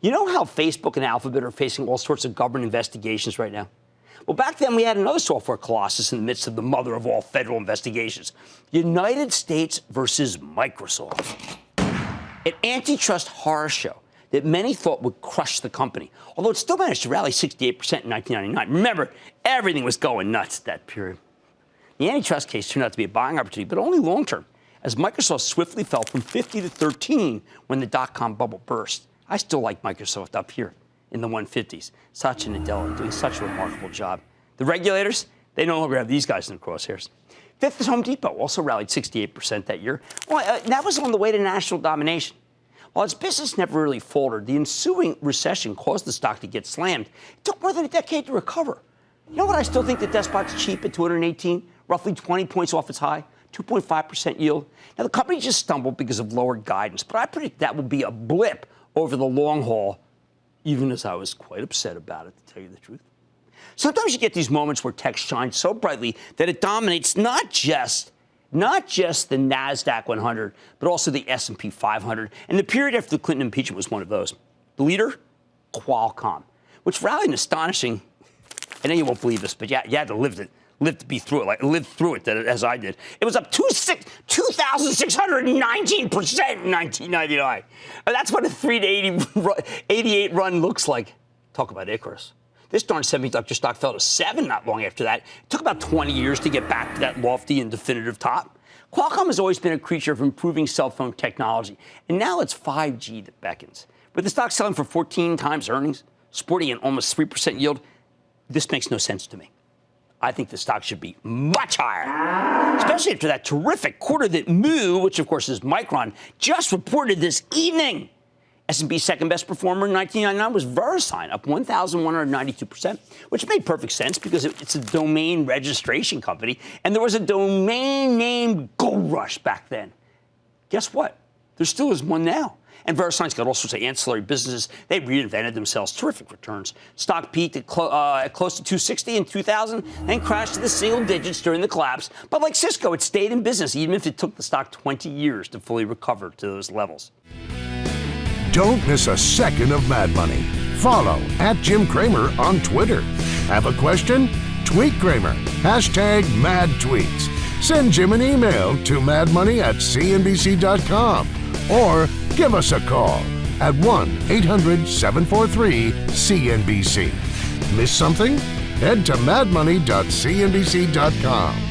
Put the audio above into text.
You know how Facebook and Alphabet are facing all sorts of government investigations right now? Well, back then we had another software colossus in the midst of the mother of all federal investigations. United States versus Microsoft. An antitrust horror show that many thought would crush the company, although it still managed to rally 68% in 1999. Remember, everything was going nuts at that period. The antitrust case turned out to be a buying opportunity, but only long-term, as Microsoft swiftly fell from 50 to 13 when the dot-com bubble burst. I still like Microsoft up here in the 150s. Satya Nadella doing such a remarkable job. The regulators, they no longer have these guys in the crosshairs. Fifth is Home Depot, also rallied 68% that year. Well, that was on the way to national domination. While its business never really faltered, the ensuing recession caused the stock to get slammed. It took more than a decade to recover. You know what? I still think that Despot's cheap at 218, roughly 20 points off its high, 2.5% yield. Now, the company just stumbled because of lower guidance, but I predict that will be a blip over the long haul, even as I was quite upset about it, to tell you the truth. Sometimes you get these moments where tech shines so brightly that it dominates not just the NASDAQ 100, but also the S&P 500. And the period after the Clinton impeachment was one of those. The leader, Qualcomm, which rallied an astonishing, I know you won't believe this, but you had to live through it, as I did. It was up 2,619% in 1999. That's what a 3 to 88 run looks like. Talk about Icarus. This darn semiconductor stock fell to 7 not long after that. It took about 20 years to get back to that lofty and definitive top. Qualcomm has always been a creature of improving cell phone technology, and now it's 5G that beckons. With the stock selling for 14 times earnings, sporting an almost 3% yield, this makes no sense to me. I think the stock should be much higher, especially after that terrific quarter that Moo, which of course is Micron, just reported this evening. S&P's second best performer in 1999 was VeriSign, up 1,192%, which made perfect sense because it's a domain registration company, and there was a domain name gold rush back then. Guess what? There still is one now. And VeriSign's got all sorts of ancillary businesses. They reinvented themselves. Terrific returns. Stock peaked at close to 260 in 2000 and crashed to the single digits during the collapse. But like Cisco, it stayed in business, even if it took the stock 20 years to fully recover to those levels. Don't miss a second of Mad Money. Follow @Jim Cramer on Twitter. Have a question? Tweet Cramer. #MadTweets. Send Jim an email to madmoney@cnbc.com or give us a call at 1-800-743-CNBC. Miss something? Head to madmoney.cnbc.com.